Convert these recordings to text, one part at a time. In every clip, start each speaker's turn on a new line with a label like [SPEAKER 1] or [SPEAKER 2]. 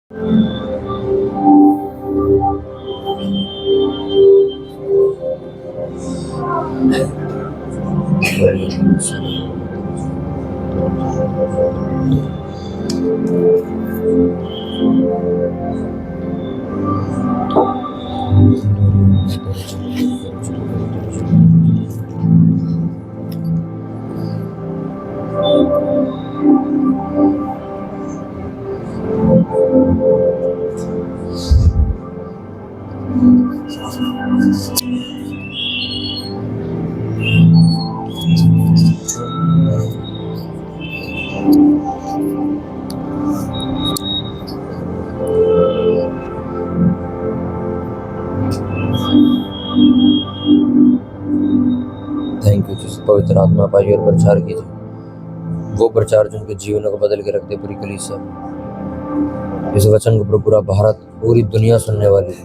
[SPEAKER 1] Thank you जिस पवित्र आत्मा पाई और प्रचार कीजिए, वो प्रचार जिनके जीवनों को बदल के रखते पूरी कलीसिया। इस वचन को प्रभु पूरा भारत पूरी दुनिया सुनने वाली है।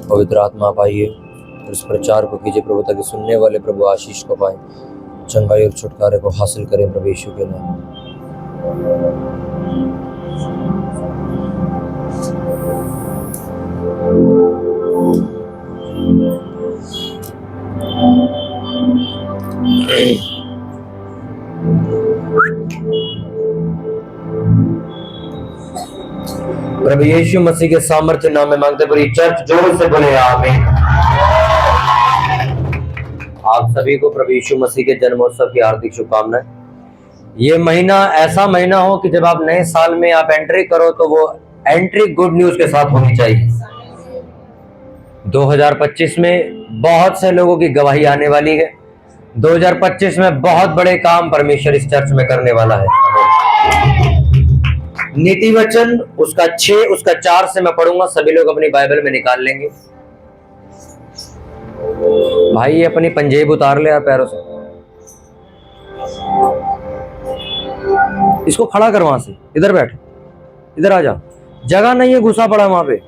[SPEAKER 1] पवित्र आत्मा पाइए और इस प्रचार को कीजिए प्रभु, ताकि सुनने वाले प्रभु आशीष को पाए, चंगाई और छुटकारे को हासिल करें प्रभु यीशु के नाम। प्रभु यीशु मसीह के सामर्थ्य नाम में मांगते पूरी चर्च जोर से बोले आमीन। आप सभी को प्रभु यीशु मसीह के जन्मोत्सव की हार्दिक शुभकामनाएं। ये महीना ऐसा महीना हो कि जब आप नए साल में आप एंट्री करो तो वो एंट्री गुड न्यूज के साथ होनी चाहिए। 2025 में बहुत से लोगों की गवाही आने वाली है। 2025 में बहुत बड़े काम परमेश्वर इस चर्च में करने वाला है। नीति वचन उसका 6 उसका 4 से मैं पढ़ूंगा, सभी लोग अपनी बाइबल में निकाल लेंगे। भाई ये अपनी पंजेब उतार ले यार पैरों से, इसको खड़ा कर, वहां से इधर बैठ, इधर आ जा, जगह नहीं है, घुसा पड़ा वहां पे।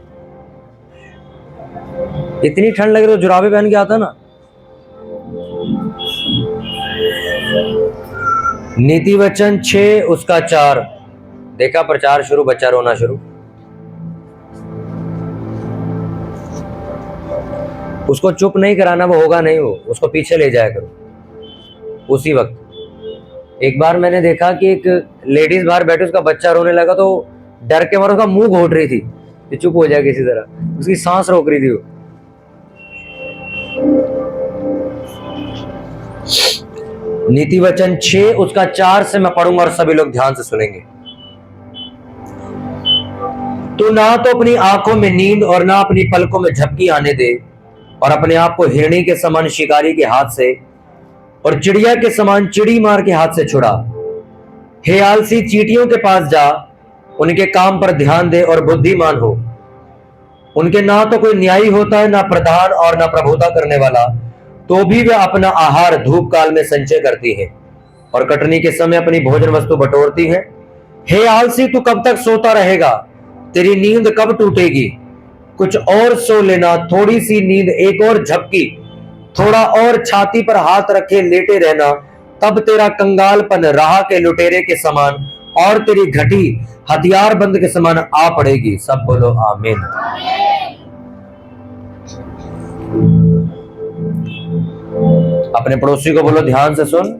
[SPEAKER 1] इतनी ठंड लग रही तो जुराबे पहन के आता ना। नीति वचन 6 उसका 4। देखा प्रचार शुरू, बच्चा रोना शुरू। उसको चुप नहीं कराना, वो होगा नहीं, वो उसको पीछे ले जाया करो। उसी वक्त एक बार मैंने देखा कि एक लेडीज बाहर बैठे, उसका बच्चा रोने लगा तो डर के मारे उसका मुंह घोट रही थी कि चुप हो जाए किसी तरह, उसकी सांस रोक रही थी वो। नीति वचन 6 उसका 4 से मैं पढ़ूंगा और सभी लोग ध्यान से सुनेंगे। तो ना तो अपनी आंखों में नींद और ना अपनी पलकों में झपकी आने दे, और अपने आप को हिरणी के समान शिकारी के हाथ से और चिड़िया के समान चिड़ी मार के हाथ से छुड़ा। हे आलसी, चींटियों के पास जा, उनके काम पर ध्यान दे और बुद्धिमान हो। उनके ना तो कोई न्यायी होता है, ना प्रधान और ना प्रभुता करने वाला, तो भी वे अपना आहार धूप काल में संचय करती है और कटनी के समय अपनी भोजन वस्तु बटोरती है। हे आलसी, तू कब तक सोता रहेगा? तेरी नींद कब टूटेगी? कुछ और सो लेना, थोड़ी सी नींद, एक और झपकी, थोड़ा और छाती पर हाथ रखे लेटे रहना, तब तेरा कंगालपन राह के लुटेरे के समान और तेरी घटी हथियारबंद के समान आ पड़ेगी। सब बोलो आमीन। अपने पड़ोसी को बोलो ध्यान से सुन,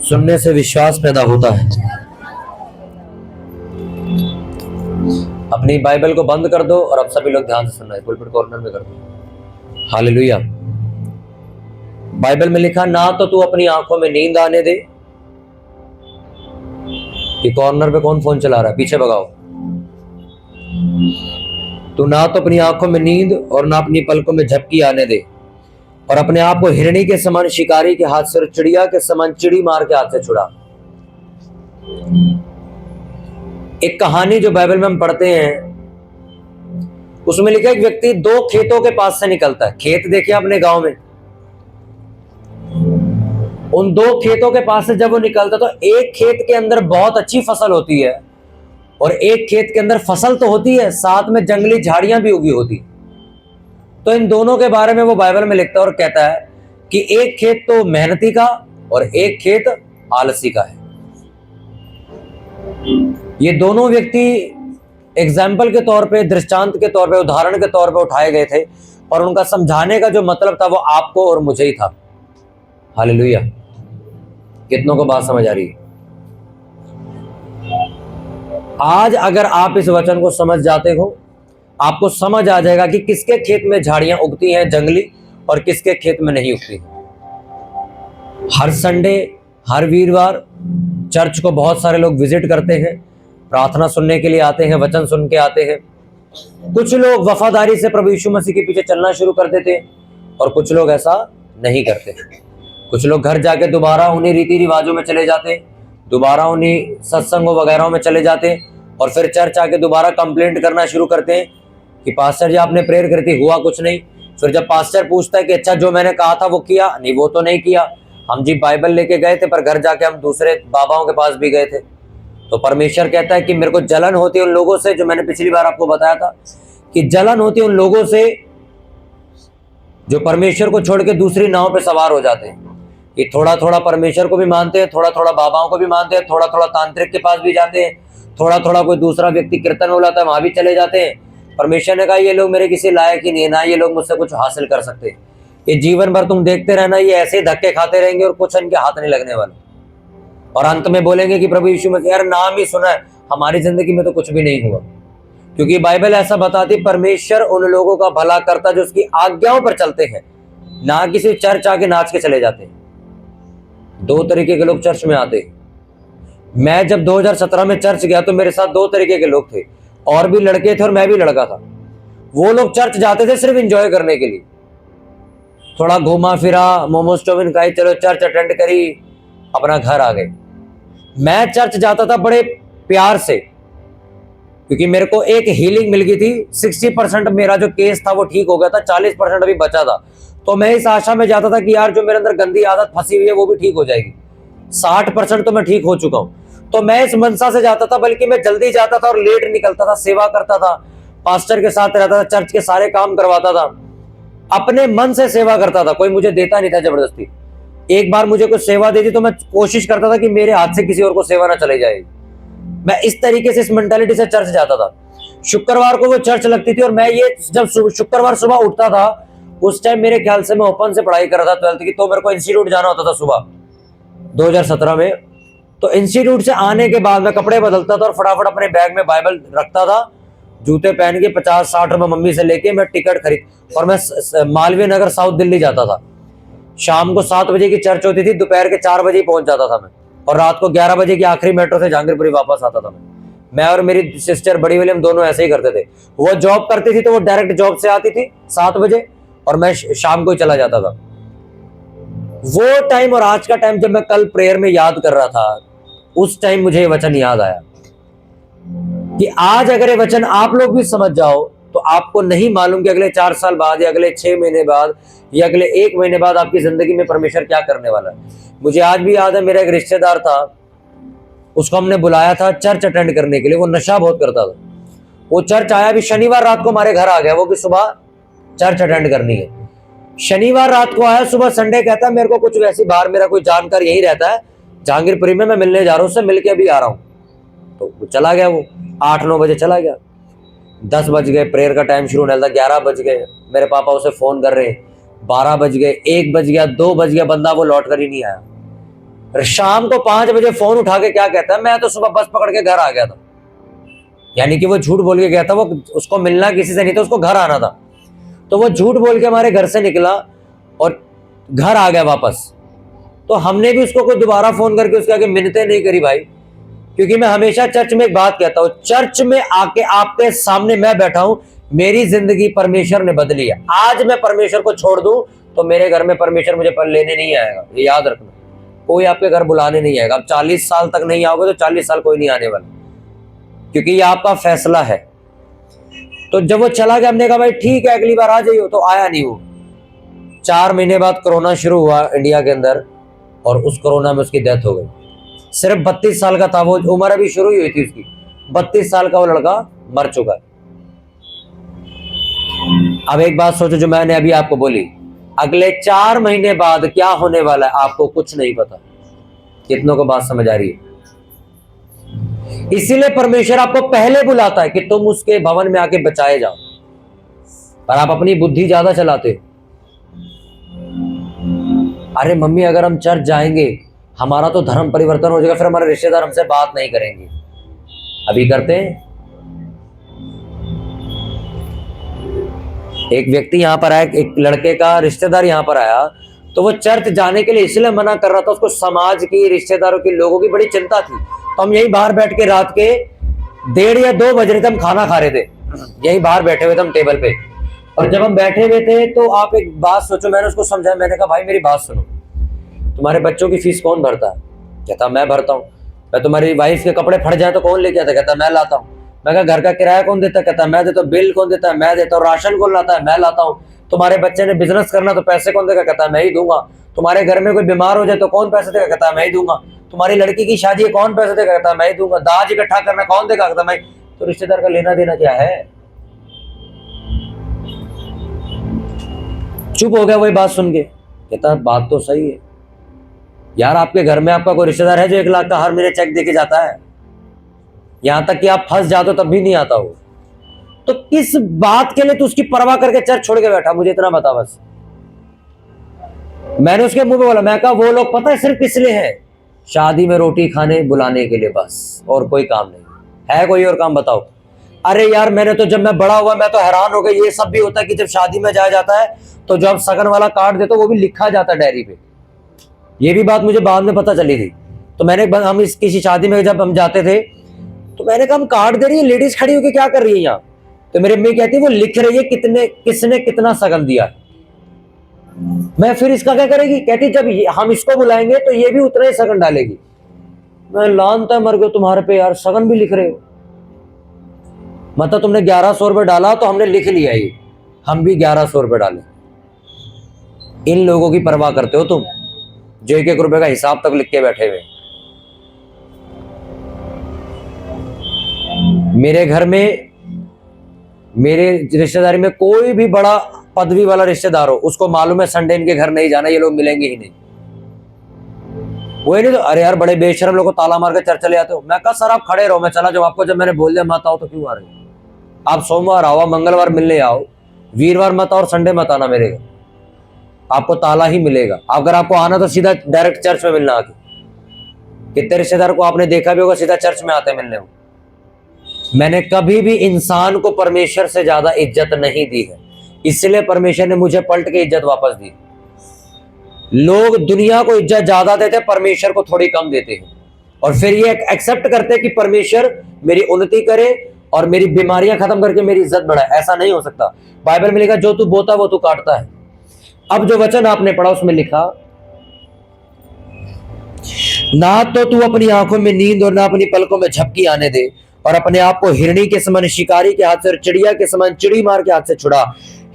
[SPEAKER 1] सुनने से विश्वास पैदा होता है। अपनी बाइबल को बंद कर दो और अब सभी लोग ध्यान से सुनना है, पुलपिट कॉर्नर में कर दो। हालेलुया। बाइबल में लिखा, ना तो तू अपनी आंखों में नींद आने दे। ये कॉर्नर पे कौन फोन चला रहा है? पीछे भगाओ। तू ना तो अपनी आंखों में नींद और ना अपनी पलकों में झपकी आने दे, और अपने आप को हिरणी के समान शिकारी के हाथ से और चिड़िया के समान चिड़ी मार के हाथ से छुड़ा। एक कहानी जो बाइबल में हम पढ़ते हैं, उसमें लिखा एक व्यक्ति 2 खेतों के पास से निकलता है। खेत देखिए अपने गांव में, उन 2 खेतों के पास से जब वो निकलता तो एक खेत के अंदर बहुत अच्छी फसल होती है और एक खेत के अंदर फसल तो होती है, साथ में जंगली झाड़ियां भी उगी होती। तो इन दोनों के बारे में वो बाइबल में लिखता है और कहता है कि एक खेत तो मेहनती का और एक खेत आलसी का है। ये दोनों व्यक्ति एग्जाम्पल के तौर पे, दृष्टांत के तौर पे, उदाहरण के तौर पे उठाए गए थे, और उनका समझाने का जो मतलब था वो आपको और मुझे ही था। हालेलुया। कितनों को बात समझ आ रही है? आज अगर आप इस वचन को समझ जाते हो, आपको समझ आ जाएगा कि किसके खेत में झाड़ियां उगती हैं जंगली और किसके खेत में नहीं उगती। हर संडे, हर वीरवार चर्च को बहुत सारे लोग विजिट करते हैं, प्रार्थना सुनने के लिए आते हैं, वचन सुन के आते हैं। कुछ लोग वफादारी से प्रभु यीशु मसीह के पीछे चलना शुरू कर देते हैं और कुछ लोग ऐसा नहीं करते। कुछ लोग घर जाके दोबारा उन्हीं रीति रिवाजों में चले जाते हैं, दोबारा उन्हीं सत्संगों वगैरह में चले जाते हैं, और फिर चर्च आके दोबारा कंप्लेंट करना शुरू करते हैं कि पास्टर जी आपने प्रेयर करी थी, हुआ कुछ नहीं। फिर जब पास्टर पूछता है कि अच्छा जो मैंने कहा था वो किया? नहीं, वो तो नहीं किया। हम जी बाइबल लेके गए थे, पर घर जाके हम दूसरे बाबाओं के पास भी गए थे। तो परमेश्वर कहता है कि मेरे को जलन होती है उन लोगों से, जो मैंने पिछली बार आपको बताया था कि जलन होती है उन लोगों से जो परमेश्वर को छोड़ के दूसरी नाव पे सवार हो जाते हैं। कि थोड़ा थोड़ा परमेश्वर को भी मानते हैं, थोड़ा थोड़ा बाबाओं को भी मानते हैं, थोड़ा थोड़ा तांत्रिक के पास भी जाते हैं, थोड़ा थोड़ा कोई दूसरा व्यक्ति कीर्तन बोलाता है वहां भी चले जाते हैं। परमेश्वर ने कहा ये लोग मेरे किसी लायक ही नहीं है, ना ये लोग मुझसे कुछ हासिल कर सकते। ये जीवन भर तुम देखते रहना, ये ऐसे ही धक्के खाते रहेंगे और कुछ इनके हाथ नहीं लगने वाले, और अंत में बोलेंगे कि प्रभु यीशु मसीह, यार नाम ही सुना है, हमारी जिंदगी में तो कुछ भी नहीं हुआ। क्योंकि बाइबल ऐसा बताती, परमेश्वर उन लोगों का भला करता जो उसकी आज्ञाओं पर चलते हैं, ना किसी चर्च आके नाच के चले जाते हैं। दो तरीके के लोग चर्च में आते हैं। मैं जब 2017 में चर्च गया तो मेरे साथ दो तरीके के लोग थे, और भी लड़के थे और मैं भी लड़का था। वो लोग चर्च जाते थे सिर्फ एंजॉय करने के लिए, थोड़ा घूमा फिरा, मोमोज चौमिन खाई, चलो चर्च अटेंड करी, अपना घर आ गए। मैं चर्च जाता था बड़े प्यार से, क्योंकि मेरे को एक हीलिंग मिल गई थी। 60% मेरा जो केस था वो ठीक हो गया था, 40% अभी बचा था। तो मैं इस आशा में जाता था कि यार जो मेरे अंदर गंदी आदत फंसी हुई है वो भी ठीक हो जाएगी। 60% तो मैं ठीक हो चुका हूं। तो मैं इस मनसा से जाता था, बल्कि मैं जल्दी जाता था और लेट निकलता था, सेवा करता था, पास्टर के साथ रहता था, चर्च के सारे काम करवाता था, अपने मन से सेवा करता था, कोई मुझे देता नहीं था जबरदस्ती। एक बार मुझे कुछ सेवा दे दी तो मैं कोशिश करता था कि मेरे हाथ से किसी और को सेवा ना चले जाए। मैं इस तरीके से, इस मेंटालिटी से चर्च जाता था। शुक्रवार को वो चर्च लगती थी, और मैं ये जब शुक्रवार सुबह उठता था, उस टाइम मेरे ख्याल से मैं ओपन से पढ़ाई कर रहा था 12th की, तो मेरे को इंस्टीट्यूट जाना होता था सुबह 2017 में। तो इंस्टीट्यूट से आने के बाद मैं कपड़े बदलता था और फटाफट अपने बैग में बाइबल रखता था, जूते पहन के 50-60 रुपए मम्मी से लेके मैं टिकट खरीद, और मैं मालवीय नगर साउथ दिल्ली जाता था। शाम को 7 बजे की चर्च होती थी, दोपहर के 4 बजे ही पहुंच जाता था मैं, और रात को 11 बजे की आखिरी मेट्रो से जहांगीरपुरी वापस आता था मैं और मेरी सिस्टर बड़ी वाली, हम दोनों ऐसे ही करते थे। वो जॉब करती थी तो वो डायरेक्ट जॉब से आती थी 7 बजे, और मैं शाम को ही चला जाता था। वो टाइम और आज का टाइम जब मैं कल प्रेयर में याद कर रहा था, उस टाइम मुझे ये वचन याद आया कि आज अगर ये वचन आप लोग भी समझ जाओ तो आपको नहीं मालूम कि अगले 4 साल बाद, या अगले 6 महीने बाद, या अगले 1 महीने बाद आपकी जिंदगी में परमेश्वर क्या करने वाला है। मुझे आज भी याद है, मेरा एक रिश्तेदार था, उसको हमने बुलाया था चर्च अटेंड करने के लिए। वो नशा बहुत करता था। वो चर्च आया, भी शनिवार रात को हमारे घर आ गया, वो कि सुबह चर्च अटेंड करनी है। शनिवार रात को आया, सुबह संडे कहता है मेरे को कुछ वैसी बाहर, मेरा कोई जानकार यही रहता है जहांगीरपुरी में, मैं मिलने जा रहा हूँ, उससे मिलके अभी आ रहा हूँ। तो वो चला गया, वो 8-9 बजे चला गया। 10 बज गए, प्रेयर का टाइम शुरू होने लगा, 11 बज गए, मेरे पापा उसे फोन कर रहे हैं, 12 बज गए, 1 बज गया, 2 बज गया, बंदा वो लौट कर ही नहीं आया। शाम को 5 बजे फोन उठा के क्या कहता है, मैं तो सुबह बस पकड़ के घर आ गया था। यानी कि वो झूठ बोल के गया था, वो उसको मिलना किसी से नहीं था, उसको घर आना था। तो वो झूठ बोल के हमारे घर से निकला और घर आ गया वापस। तो हमने भी उसको कोई दोबारा फोन करके उसके आगे मिन्नतें नहीं करी भाई, क्योंकि मैं हमेशा चर्च में एक बात कहता हूं, चर्च में आके आपके सामने मैं बैठा हूं, मेरी जिंदगी परमेश्वर ने बदली है। आज मैं परमेश्वर को छोड़ दूं तो मेरे घर में परमेश्वर मुझे पर लेने नहीं आएगा, ये याद रखना। कोई आपके घर बुलाने नहीं आएगा। आप 40 साल तक नहीं आओगे तो 40 साल कोई नहीं आने वाला, क्योंकि ये आपका फैसला है। तो जब वो चला गया, हमने कहा भाई ठीक है अगली बार आ जाइयो, तो आया नहीं वो। 4 महीने बाद कोरोना शुरू हुआ इंडिया के अंदर, और उस कोरोना में उसकी डेथ हो गई। सिर्फ 32 साल का था वो, उम्र अभी शुरू ही हुई थी उसकी। 32 साल का वो लड़का मर चुका है। अब एक बात सोचो जो मैंने अभी आपको बोली, अगले 4 महीने बाद क्या होने वाला है आपको कुछ नहीं पता। कितनों को बात समझ आ रही है? इसीलिए परमेश्वर आपको पहले बुलाता है कि तुम उसके भवन में आके बचाए जाओ, पर आप अपनी बुद्धि ज्यादा चलाते हो। अरे मम्मी, अगर हम चर्च जाएंगे हमारा तो धर्म परिवर्तन हो जाएगा, फिर हमारे रिश्तेदार हमसे बात नहीं करेंगे। अभी करते हैं। एक व्यक्ति यहां पर आया, एक लड़के का रिश्तेदार यहां पर आया, तो वो चर्च जाने के लिए इसलिए मना कर रहा था, उसको समाज की, रिश्तेदारों की, लोगों की बड़ी चिंता थी। तो हम यहीं बाहर बैठ के रात के 1:30 या 2 बज रहे थे, हम खाना खा रहे थे, यहीं बाहर बैठे हुए थे हम टेबल पे। और जब हम बैठे हुए थे तो आप एक बात सोचो, मैंने उसको समझाया, मैंने कहा भाई मेरी बात सुनो, तुम्हारे बच्चों की फीस कौन भरता है? कहता मैं भरता हूँ। मैं तुम्हारी वाइफ के कपड़े फट जाए तो कौन लेके आता? कहता मैं लाता हूँ। मैं कहा घर का किराया कौन देता है? कहता मैं देता हूँ। बिल कौन देता है? मैं देता हूँ। राशन कौन लाता है? मैं लाता हूँ। तुम्हारे बच्चे ने बिजनेस करना तो पैसे कौन देगा? कहता मैं ही दूंगा। तुम्हारे घर में कोई बीमार हो जाए तो कौन पैसे देगा? कहता मैं ही दूंगा। तुम्हारी लड़की की शादी है कौन पैसे देगा? कहता मैं ही दूंगा। दाज इकट्ठा करना कौन देगा? कहता मैं। तो रिश्तेदार का लेना देना क्या है? चुप हो गया वही बात सुन के। कहता बात तो सही है यार, आपके घर में आपका कोई रिश्तेदार है जो 1 लाख का हर महीने चेक देके जाता है? यहां तक कि आप फंस जाते हो तब भी नहीं आता हो। तो किस बात के लिए तू उसकी परवाह करके चर्च छोड़ के बैठा? मुझे इतना बता बस। मैंने उसके मुंह पे बोला, मैं कहा वो लोग पता है सिर्फ किस लिए है? शादी में रोटी खाने बुलाने के लिए बस, और कोई काम नहीं है। कोई और काम बताओ? अरे यार मैंने तो, जब मैं बड़ा हुआ मैं तो हैरान हो गया, ये सब भी होता है कि जब शादी में जाया जाता है तो जब सगन वाला कार्ड देते वो भी लिखा जाता है डायरी पे। ये भी बात मुझे बाद में पता चली थी। तो मैंने, हम इस किसी शादी में जब हम जाते थे तो मैंने कहा हम कार्ड दे रही है, लेडीज खड़ी होकर क्या कर रही है यहाँ? तो मेरी अम्मी कहती है वो लिख रही है किसने कितना सगन दिया। मैं फिर इसका क्या करेगी? कहती जब हम इसको बुलाएंगे तो ये भी उतना ही सगन डालेगी। मैं लानता मर गया तुम्हारे पे यार, सगन भी लिख रहे हो। मतलब तुमने 1100 रुपये डाला तो हमने लिख लिया, ये हम भी 1100 रुपये डाले। इन लोगों की परवाह करते हो तुम जो 1-1 रुपए का हिसाब तक लिख के बैठे हुए। मेरे घर में, मेरे रिश्तेदारी में कोई भी बड़ा पदवी वाला रिश्तेदार हो, उसको मालूम है संडे इनके घर नहीं जाना, ये लोग मिलेंगे ही नहीं। वो नहीं तो अरे यार बड़े बेशरम लोगों को ताला मार के चर्च चले जाते हो। मैं कहा सर आप खड़े रहो, मैं चला जाऊं। आपको जब मैंने बोल दिया मत आओ तो क्यों आ रहे हो? आप सोमवार आओ, मंगलवार मिलने आओ, वीरवार मत आओ और संडे मत आना मेरे घर, आपको ताला ही मिलेगा। अगर आपको आना तो सीधा डायरेक्ट चर्च में मिलना आके। कितने रिश्तेदार को आपने देखा भी होगा सीधा चर्च में आते मिलने को। मैंने कभी भी इंसान को परमेश्वर से ज्यादा इज्जत नहीं दी है, इसलिए परमेश्वर ने मुझे पलट के इज्जत वापस दी। लोग दुनिया को इज्जत ज्यादा देते, परमेश्वर को थोड़ी कम देते हैं, और फिर ये एक्सेप्ट करते हैं कि परमेश्वर मेरी उन्नति करे और मेरी बीमारियां खत्म करके मेरी इज्जत बढ़ाए। ऐसा नहीं हो सकता। बाइबल में लिखा जो तू बोता वो तू काटता है। अब जो वचन आपने पढ़ा उसमें लिखा, ना तो तू अपनी आंखों में नींद और ना अपनी पलकों में झपकी आने दे, और अपने आप को हिरणी के समान शिकारी के हाथ से और चिड़िया के समान चिड़ी मार के हाथ से छुड़ा।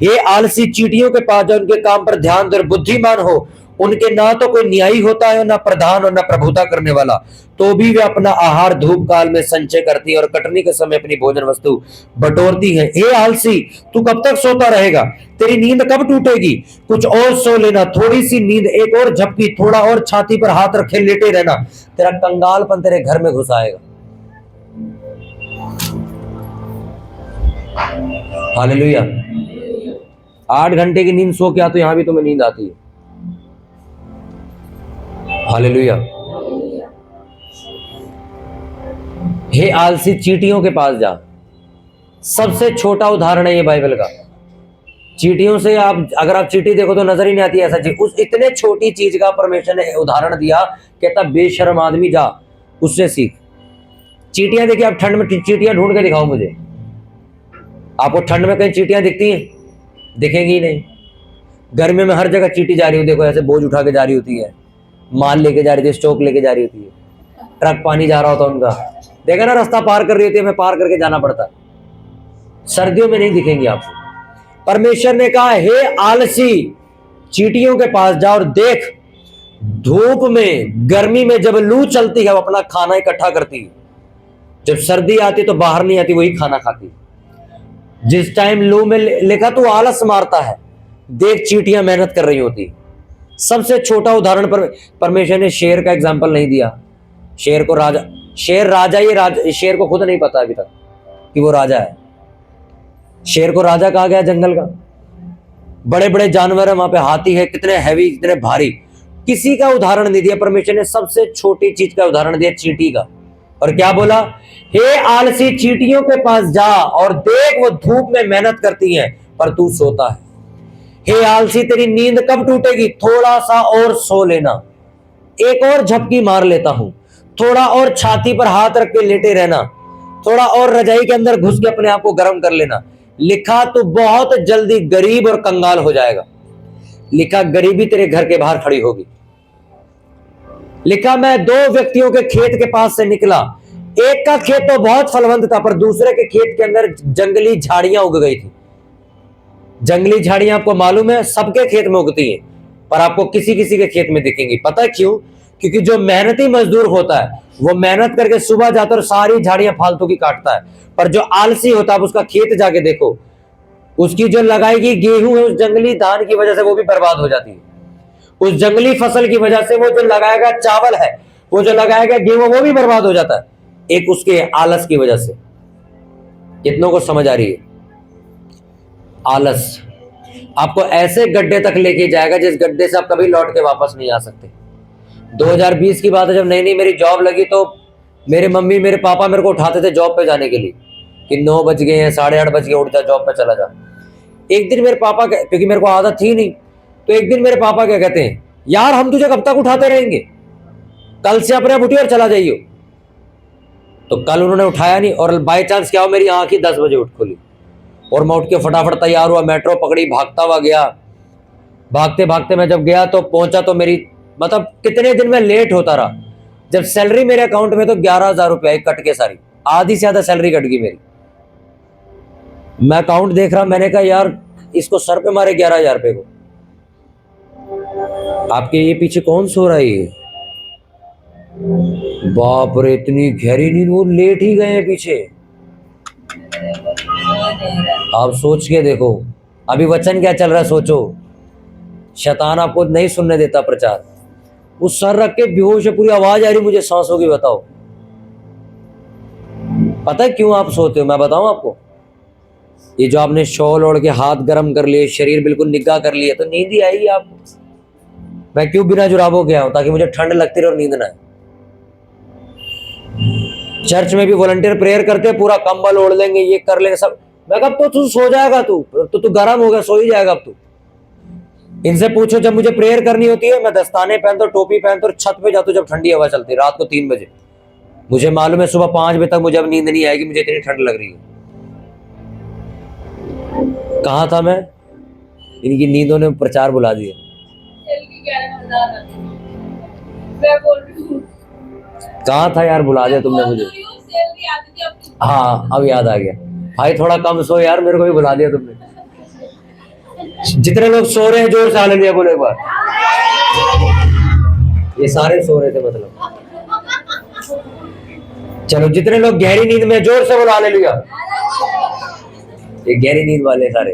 [SPEAKER 1] हे आलसी, चींटियों के पास जा, उनके काम पर ध्यान दे, बुद्धिमान हो। उनके ना तो कोई न्यायी होता है, ना प्रधान और ना प्रभुता करने वाला, तो भी वे अपना आहार धूप काल में संचय करती है और कटनी के समय अपनी भोजन वस्तु बटोरती है। हे आलसी, तू कब तक सोता रहेगा? तेरी नींद कब टूटेगी? कुछ और सो लेना, थोड़ी सी नींद, एक और झपकी, थोड़ा और छाती पर हाथ रखे लेटे रहना, तेरा कंगालपन तेरे घर में घुस आएगा। हालेलुया। 8 घंटे की नींद सो के आ तो यहां भी तुम्हें नींद आती है। हालेलुया। हे आलसी, चींटियों के पास जा। सबसे छोटा उदाहरण है ये बाइबल का। चींटियों से आप, अगर आप चींटी देखो तो नजर ही नहीं आती ऐसा चीज। उस इतने छोटी चीज का परमेश्वर ने उदाहरण दिया, कहता बेशर्म आदमी जा उससे सीख। चींटियां देखिए, आप ठंड में चींटियां ढूंढ के दिखाओ मुझे। आपको ठंड में कहीं चींटियां दिखती हैं? दिखेंगी ही नहीं। गर्मियों में हर जगह चींटी जा रही हो, देखो ऐसे बोझ उठा के जा रही होती है, माल लेके जा रही थी, स्टॉक लेके जा रही होती है, ट्रक पानी जा रहा होता उनका, देखा ना, रास्ता पार कर रही होती है, हमें पार करके जाना पड़ता। सर्दियों में नहीं दिखेंगी आपको। परमेश्वर ने कहा हे आलसी, चींटियों के पास जा और देख, धूप में, गर्मी में जब लू चलती है वो अपना खाना इकट्ठा करती है, जब सर्दी आती तो बाहर नहीं आती, वही खाना खाती। जिस टाइम लू में लिखा तो आलस मारता है, देख चींटियां मेहनत कर रही होती। सबसे छोटा उदाहरण पर परमेश्वर ने शेर का एग्जाम्पल नहीं दिया। शेर को राजा, शेर राजा ही शेर को खुद नहीं पता अभी तक कि वो राजा है। शेर को राजा कहा गया जंगल का। बड़े बड़े जानवर है वहां पे, हाथी है, कितने हैवी, कितने भारी, किसी का उदाहरण नहीं दिया परमेश्वर ने। सबसे छोटी चीज का उदाहरण दिया, चींटी का। और क्या बोला? हे आलसी, चींटियों के पास जा और देख, वो धूप में मेहनत करती हैं पर तू सोता है। हे आलसी, तेरी नींद कब टूटेगी? थोड़ा सा और सो लेना, एक और झपकी मार लेता हूं, थोड़ा और छाती पर हाथ रख के लेटे रहना, थोड़ा और रजाई के अंदर घुस के अपने आप को गर्म कर लेना। लिखा तू बहुत जल्दी गरीब और कंगाल हो जाएगा। लिखा गरीबी तेरे घर के बाहर खड़ी होगी। लिखा मैं 2 व्यक्तियों के खेत के पास से निकला, एक का खेत तो बहुत फलवंत था पर दूसरे के खेत के अंदर जंगली झाड़ियां उग गई थी। जंगली झाड़ियां आपको मालूम है सबके खेत में उगती हैं, पर आपको किसी किसी के खेत में दिखेंगी। पता है क्यों? क्योंकि जो मेहनती मजदूर होता है वो मेहनत करके सुबह जाता है और सारी झाड़ियां फालतू की काटता है, पर जो आलसी होता है उसका खेत जाके देखो, उसकी जो लगाई गई गेहूं है उस जंगली धान की वजह से वो भी बर्बाद हो जाती है। उस जंगली फसल की वजह से वो जो लगाएगा चावल है, वो जो लगाएगा गेहूं, वो भी बर्बाद हो जाता है, एक उसके आलस की वजह से। कितनों को समझ आ रही है? आलस आपको ऐसे गड्ढे तक लेके जाएगा जिस गड्ढे से आप कभी लौट के वापस नहीं आ सकते। 2020 की बात है, जब नई नई मेरी जॉब लगी तो मेरे मम्मी मेरे पापा मेरे को उठाते थे जॉब पे जाने के लिए कि 9 बज गए हैं, 8:30 बज गए, उठ जा, जॉब पे चला जा। एक दिन मेरे पापा, क्योंकि मेरे को आदत थी नहीं, तो एक दिन मेरे पापा क्या कहते हैं, यार हम तुझे कब तक उठाते रहेंगे, कल से अपने आप उठिए और चला जाइयो। तो कल उन्होंने उठाया नहीं और बाय चांस क्या हो, मेरी आंख ही 10 बजे उठ खुली और मैं उठ के फटाफट तैयार हुआ, मेट्रो पकड़ी, भागता हुआ गया। भागते भागते मैं जब गया तो पहुंचा तो मेरी, मतलब कितने दिन में लेट होता रहा। जब सैलरी मेरे अकाउंट में तो 11,000 रुपया कट के, सारी आधी से ज्यादा सैलरी कट गई मेरी। मैं अकाउंट देख रहा, मैंने कहा यार इसको सर पे मारे 11,000 रुपये को। आपके ये पीछे कौन सो रहा है? बाप रे, इतनी गहरी नींद, वो लेट ही गए हैं पीछे। आप सोच के देखो, अभी वचन क्या चल रहा है सोचो। शैतान आपको नहीं सुनने देता प्रचार। वो सर रख के बेहोश है, पूरी आवाज आ रही मुझे सांसों की। बताओ पता है क्यों आप सोते हो? मैं बताऊं आपको। ये जो आपने शॉल ओढ़ के हाथ गर्म कर लिए, शरीर बिल्कुल निग्गा कर लिया, तो नींद ही आएगी आपको। मैं क्यों बिना जुराबों गया हूं? ताकि मुझे ठंड लगती रहे और नींद ना आए। चर्च में भी वॉलंटियर प्रेयर करते हैं, पूरा कंबल ओढ़ लेंगे, ये कर लेंगे सब। मैं कब तो तू सो जाएगा, तू गर्म हो गया, सो ही जाएगा अब तू। इनसे पूछो, जब मुझे प्रेयर करनी होती है मैं दस्ताने पहनता, टोपी पहनता और छत पे जाता हूं जब ठंडी हवा चलती है, रात को 3 बजे। मुझे मालूम है सुबह 5 बजे तक मुझे अब नींद नहीं आएगी, मुझे इतनी ठंड लग रही है। कहाँ था मैं? इनकी नींदों ने प्रचार बुला दिया। कहाँ था यार, बुला दिया तुमने मुझे। हाँ अब याद आ गया भाई, थोड़ा कम सो यार, मेरे को भी बुला दिया तुमने। जितने लोग सो रहे हैं जोर से हालेलुया बोलो एक बार। ये सारे सो रहे थे मतलब। चलो जितने लोग गहरी नींद में, जोर से बोलो हालेलुया। ये गहरी नींद वाले सारे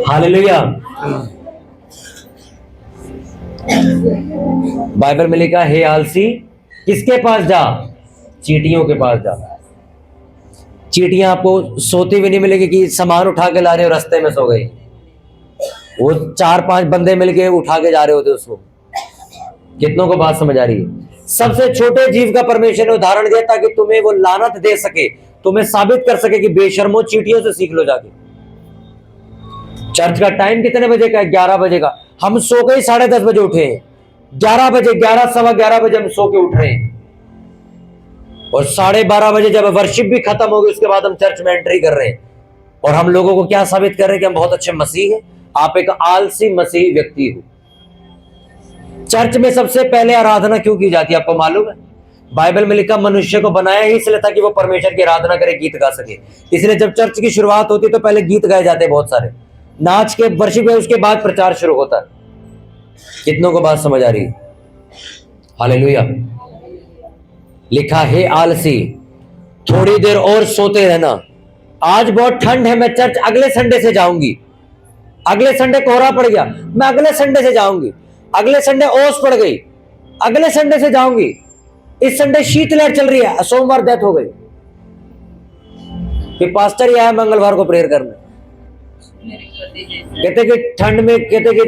[SPEAKER 1] हालेलुया। बाइबल में लिखा, हे आलसी किसके पास जा? चींटियों के पास जा। चींटियां आपको सोती भी नहीं मिलेगी कि सामान उठा के ला रहे हो रास्ते में सो गई। वो 4-5 बंदे मिलके उठा के जा रहे होते उसको। कितनों को बात समझ आ रही है? सबसे छोटे जीव का परमेश्वर ने उदाहरण दिया ताकि तुम्हें वो लानत दे सके, तुम्हें साबित कर सके कि बेशर्मो, चींटियों से सीख लो जाके। चर्च का टाइम कितने बजे का है? 11 बजे का। हम सो के 10:30 बजे उठे हैं। 11 बजे, 11, सवा 11 बजे हम सो के उठ रहे हैं और 12:30 बजे जब वर्शिप भी खत्म हो गई उसके बाद हम चर्च में एंट्री कर रहे हैं। और हम लोगों को क्या साबित कर रहे हैं कि हम बहुत अच्छे मसीह हैं। आप एक आलसी मसीह व्यक्ति हो। चर्च में सबसे पहले आराधना क्यों की जाती है आपको मालूम है? बाइबल में लिखा, मनुष्य को बनाया ही इसलिए था कि वो परमेश्वर की आराधना करे, गीत गा सके। इसलिए जब चर्च की शुरुआत होती तो पहले गीत गाए जाते, बहुत सारे नाच के वर्शिप है, उसके बाद प्रचार शुरू होता है। कितनों को बात समझ आ रही है? हालेलुया। लिखा, हे आलसी थोड़ी देर और सोते रहना, आज बहुत ठंड है, मैं चर्च अगले संडे से जाऊंगी। अगले संडे कोहरा पड़ गया, मैं अगले संडे से जाऊंगी। अगले संडे ओस पड़ गई, अगले संडे से जाऊंगी। इस संडे शीतलहर चल रही है, सोमवार डेथ हो गई, फिर पास्टर ही आया मंगलवार को प्रेयर करने, कहते कि ठंड में, कहते कि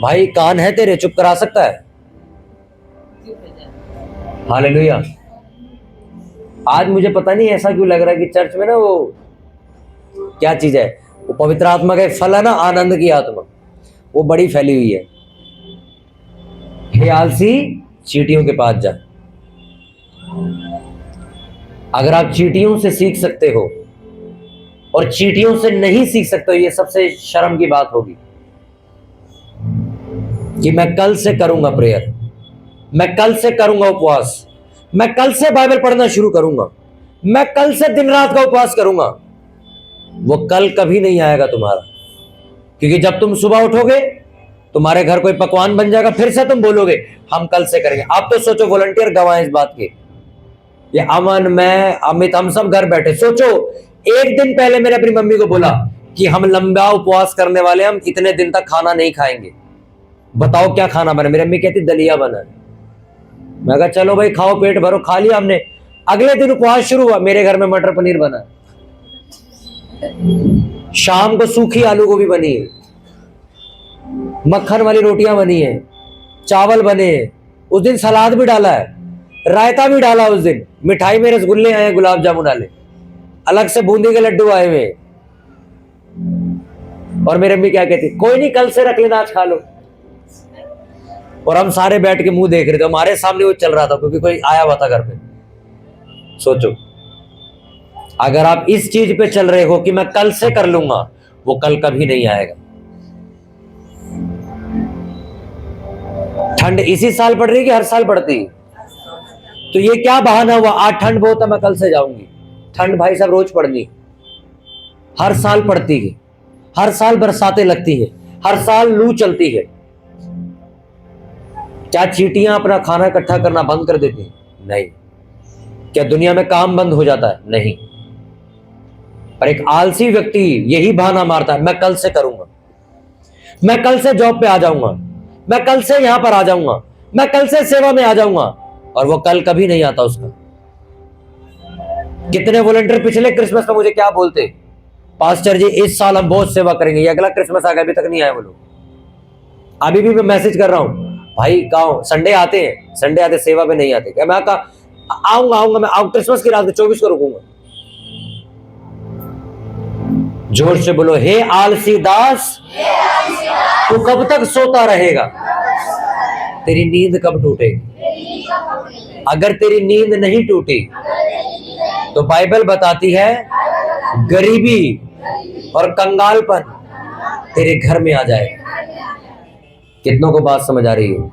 [SPEAKER 1] भाई कान है तेरे, चुप करा सकता है? हालेलुया। आज मुझे पता नहीं ऐसा क्यों लग रहा है कि चर्च में ना वो क्या चीज है, वो पवित्र आत्मा का एक फल है ना, आनंद की आत्मा, वो बड़ी फैली हुई है। हे आलसी, चींटियों के पास जा। अगर आप चींटियों से सीख सकते हो और चींटियों से नहीं सीख सकते हो, ये सबसे शर्म की बात होगी कि मैं कल से करूंगा प्रेयर, मैं कल से करूंगा उपवास, मैं कल से बाइबल पढ़ना शुरू करूंगा, मैं कल से दिन रात का उपवास करूंगा। वो कल कभी नहीं आएगा तुम्हारा, क्योंकि जब तुम सुबह उठोगे तुम्हारे घर कोई पकवान बन जाएगा, फिर से तुम बोलोगे हम कल से करेंगे। आप तो सोचो वॉलंटियर गवाह इस बात के, ये अमन, मैं, अमित, हम सब घर बैठे। सोचो एक दिन पहले मैंने अपनी मम्मी को बोला कि हम लंबा उपवास करने वाले, हम इतने दिन तक खाना नहीं खाएंगे, बताओ क्या खाना बना। मेरी अम्मी कहती दलिया बना है। मैं कहा चलो भाई खाओ, पेट भरो। खा लिया हमने। अगले दिन उपवास शुरू हुआ, मेरे घर में मटर पनीर बना, शाम को सूखी आलू गोभी बनी है, मक्खन वाली रोटियां बनी है, चावल बने हैं, उस दिन सलाद भी डाला है, रायता भी डाला उस दिन, मिठाई में रसगुल्ले आए, गुलाब जामुन डाले, अलग से बूंदी के लड्डू आए हुए। और मेरी अम्मी क्या कहती, कोई नहीं कल से रख लेना, आज खा लो। और हम सारे बैठ के मुंह देख रहे थे, हमारे सामने वो चल रहा था क्योंकि कोई आया हुआ था घर पे। सोचो अगर आप इस चीज पे चल रहे हो कि मैं कल से कर लूंगा, वो कल कभी नहीं आएगा। ठंड इसी साल पड़ रही है कि हर साल पड़ती है? तो ये क्या बहाना हुआ, आज ठंड बहुत है मैं कल से जाऊंगी। ठंड भाई साहब रोज पड़नी, हर साल पड़ती है, हर साल बरसातें लगती है, हर साल लू चलती है। क्या चींटियां अपना खाना इकट्ठा करना बंद कर देती हैं? नहीं। क्या दुनिया में काम बंद हो जाता है? नहीं। पर एक आलसी व्यक्ति यही बहाना मारता है, मैं कल से करूंगा, मैं कल से जॉब पे आ जाऊंगा, मैं कल से यहां पर आ जाऊंगा, मैं कल से सेवा में आ जाऊंगा, और वो कल कभी नहीं आता उसका। कितने वॉलंटियर पिछले क्रिसमस में मुझे क्या बोलते, पास्टर जी इस साल हम बहुत सेवा करेंगे, ये अगला क्रिसमस आ गया, अभी तक नहीं आए वो लोग। अभी भी मैं मैसेज कर रहा हूं, भाई गाँव संडे आते हैं, संडे आते सेवा पे नहीं आते क्या? मैं आऊंगा मैं क्रिसमस की रात को 24 को रुकूंगा। जोर से बोलो, हे आलसी दास, तू कब तक सोता रहेगा? तेरी नींद कब टूटेगी? अगर तेरी नींद नहीं टूटी तो बाइबल बताती है गरीबी और कंगालपन तेरे घर में आ जाएगा। कितनों को बात समझ आ रही है?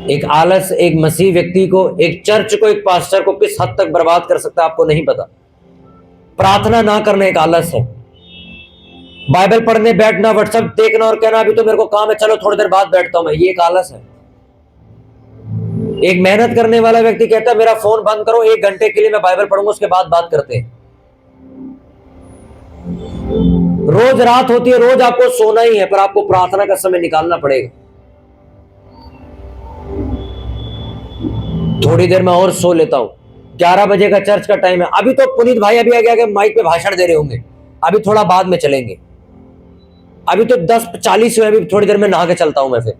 [SPEAKER 1] एक आलस एक मसीह व्यक्ति को, एक चर्च को, एक पास्टर को किस हद तक बर्बाद कर सकता है आपको नहीं पता। प्रार्थना ना करने एक आलस है, बाइबल पढ़ने बैठना, व्हाट्सएप देखना और कहना अभी तो मेरे को काम है, चलो थोड़ी देर बाद बैठता हूं मैं, ये एक आलस है। एक मेहनत करने वाला व्यक्ति कहता है मेरा फोन बंद करो, 1 घंटे के लिए मैं बाइबल पढ़ूंगा, उसके बाद बात करते हैं। रोज रात होती है, रोज आपको सोना ही है, पर आपको प्रार्थना का समय निकालना पड़ेगा। थोड़ी देर में और सो लेता हूं, 11 बजे का चर्च का टाइम है, अभी तो पुनीत भाई अभी आगे माइक पे भाषण दे रहे होंगे, अभी थोड़ा बाद में चलेंगे, अभी तो 10:40 हुए, अभी थोड़ी देर में नहा के चलता हूं मैं फिर।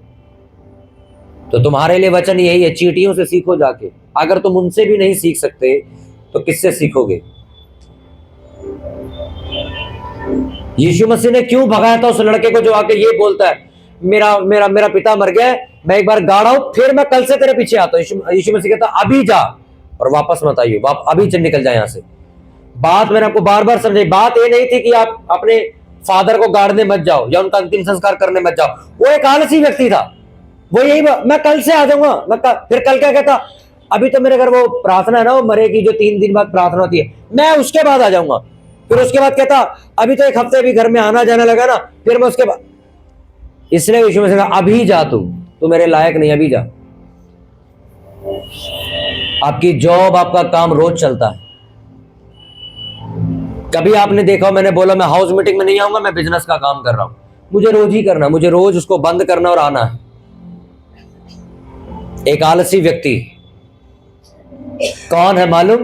[SPEAKER 1] तो तुम्हारे लिए वचन यही है, चींटियों से सीखो जाके। अगर तुम उनसे भी नहीं सीख सकते तो किससे सीखोगे? यीशु मसीह ने क्यों भगाया था उस लड़के को जो आके ये बोलता है मेरा मेरा मेरा पिता मर गया है, मैं एक बार गाड़ा हूं, फिर मैं कल से तेरे पीछे आता हूं। यीशु मसीह कहता अभी जा और वापस मत आइयो, अभी निकल जाए यहां से। बात मैंने आपको बार बार समझाई, बात ये नहीं थी कि आप अपने फादर को गाड़ने मत जाओ या उनका अंतिम संस्कार करने मत जाओ। वो एक आलसी व्यक्ति था, वो यही मैं कल से आ जाऊंगा, फिर कल क्या कहता, अभी तो मेरे घर वो प्रार्थना है ना, वो मरे की जो 3 दिन बाद प्रार्थना होती है, मैं उसके बाद आ जाऊंगा। फिर उसके बाद कहता अभी तो 1 हफ्ते भी घर में आना जाना लगा ना, फिर मैं उसके बाद। इसलिए यीशु मसीह ने कहा अभी जा, तू मेरे लायक नहीं, अभी जा। आपकी जॉब, आपका काम रोज चलता है। कभी आपने देखा मैंने बोला मैं हाउस मीटिंग में नहीं आऊंगा, मैं बिजनेस का काम कर रहा हूं, मुझे रोज ही करना, मुझे रोज उसको बंद करना और आना है। एक आलसी व्यक्ति कौन है मालूम?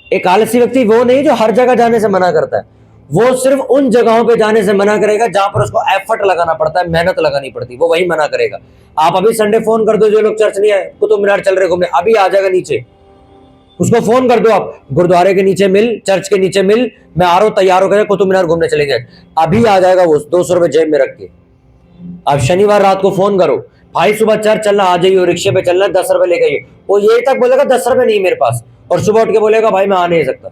[SPEAKER 1] एक आलसी व्यक्ति वो नहीं जो हर जगह जाने से मना करता है, वो सिर्फ उन जगहों पे जाने से मना करेगा जहां पर उसको एफर्ट लगाना पड़ता है, मेहनत लगानी पड़ती है, वो वही मना करेगा। आप अभी संडे फोन कर दो जो लोग चर्च नहीं आए, कुतुब मीनार चल रहे घूमने, अभी आ जाएगा नीचे, उसको फोन कर दो, आप गुरुद्वारे के नीचे मिल, चर्च के नीचे मिल, मैं आ रहा हूं, तैयार होकर कुतुब मीनार घूमने चलेंगे, अभी आ जाएगा वो 200 रुपए जेब में रख के। आप शनिवार रात को फोन करो, भाई सुबह चर्च चलना, आ जाइए, रिक्शे पे चलना, 10 रुपए लेके आइए, वो यही तक बोलेगा 10 रुपए नहीं मेरे पास, और सुबह उठ के बोलेगा भाई मैं आ नहीं सकता,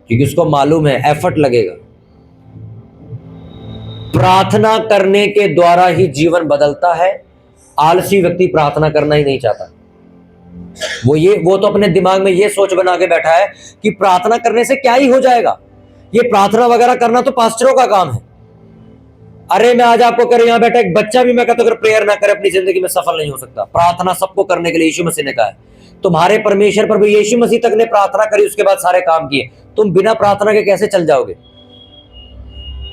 [SPEAKER 1] क्योंकि उसको मालूम है एफर्ट लगेगा। प्रार्थना करने के द्वारा ही जीवन बदलता है। आलसी व्यक्ति प्रार्थना करना ही नहीं चाहता। वो तो अपने दिमाग में ये सोच बना के बैठा है कि प्रार्थना करने से क्या ही हो जाएगा, ये प्रार्थना वगैरह करना तो पास्टरों का काम है। अरे मैं आज आपको कह, यहां बैठा एक बच्चा भी मैं कहता हूं अगर प्रेयर ना करे अपनी जिंदगी में सफल नहीं हो सकता। प्रार्थना सबको करने के लिए यीशु मसीह ने कहा है। तुम्हारे परमेश्वर पर भी यीशु मसीह तक ने प्रार्थना करी, उसके बाद सारे काम किए, तुम बिना प्रार्थना के कैसे चल जाओगे?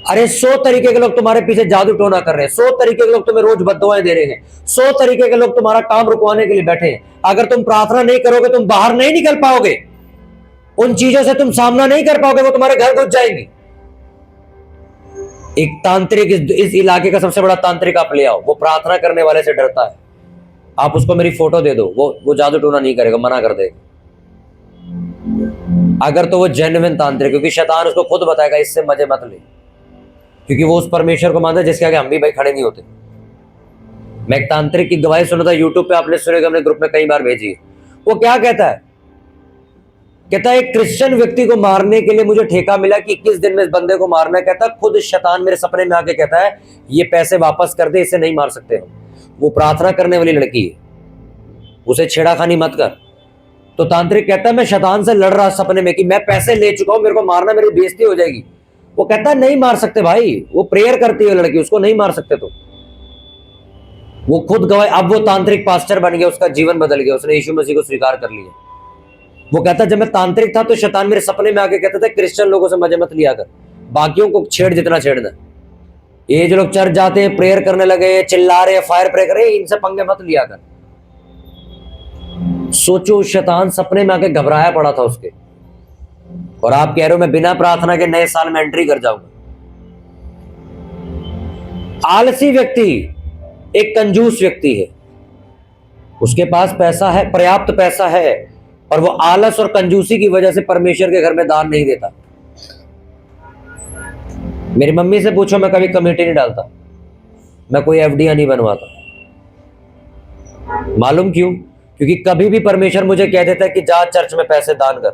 [SPEAKER 1] अरे 100 तरीके के लोग तुम्हारे पीछे जादू टोना कर रहे हैं, 100 तरीके के लोग तुम्हें रोज बद्दुआएं दे रहे हैं, 100 तरीके के लोग तुम्हारा काम रुकवाने के लिए बैठे हैं। अगर तुम प्रार्थना नहीं करोगे तुम बाहर नहीं निकल पाओगे, उन चीजों से तुम सामना नहीं कर पाओगे, वो तुम्हारे घर घुस जाएंगी। एक तांत्रिक, इस इलाके का सबसे बड़ा तांत्रिक आप ले आओ, वो प्रार्थना करने वाले से डरता है। आप उसको मेरी फोटो दे दो, वो जादू टोना नहीं करेगा, मना कर देगा। अगर तो वो जेन्युइन तांत्रिक, क्योंकि शैतान उसको खुद बताएगा इससे मजे मत ले, क्योंकि वो उस परमेश्वर को मानता है जिसके आगे हम भी भाई खड़े नहीं होते। मैं एक तांत्रिक की गवाही सुना था यूट्यूब पे, आपने सुनेगा, हमने ग्रुप में कई बार भेजी है। वो क्या कहता है? कहता है एक क्रिश्चियन व्यक्ति को मारने के लिए मुझे ठेका मिला कि 21 दिन में इस बंदे को मारना है। कहता खुद शैतान मेरे सपने में आके कहता है ये पैसे वापस कर दे, इसे नहीं मार सकते हम। वो प्रार्थना करने वाली लड़की है, उसे छेड़ाखानी मत कर। तो तांत्रिक कहता है मैं शैतान से लड़ रहा सपने में कि मैं पैसे ले चुका हूं, मेरे को मारना, मेरी बेइज्जती हो जाएगी। वो कहता है नहीं मार सकते भाई, वो प्रेयर करती है लड़की, उसको नहीं मार सकते। तो वो खुद गवाह, अब वो तांत्रिक पास्टर बन गया, उसका जीवन बदल गया, उसने यीशु मसीह को स्वीकार कर लिया। वो कहता जब मैं तांत्रिक था तो शैतान मेरे सपने में आके कहता था क्रिश्चियन लोगों से मजे मत लिया कर, बाकियों को छेड़ जितना छेड़ना। ये जो लोग चर्च जाते हैं, प्रेयर करने लगे, चिल्ला रहे, फायर प्रे कर रहे, इनसे पंगे मत लिया कर। सोचो शैतान सपने में आके घबराया पड़ा था उसके, और आप कह रहे हो मैं बिना प्रार्थना के नए साल में एंट्री कर जाऊंगा। आलसी व्यक्ति एक कंजूस व्यक्ति है, उसके पास पैसा है, पर्याप्त पैसा है, और वो आलस और कंजूसी की वजह से परमेश्वर के घर में दान नहीं देता। मेरी मम्मी से पूछो, मैं कभी कमेटी नहीं डालता, मैं कोई एफडी नहीं बनवाता। मालूम क्यों? क्योंकि कभी भी परमेश्वर मुझे कह देता है कि जा चर्च में पैसे दान कर,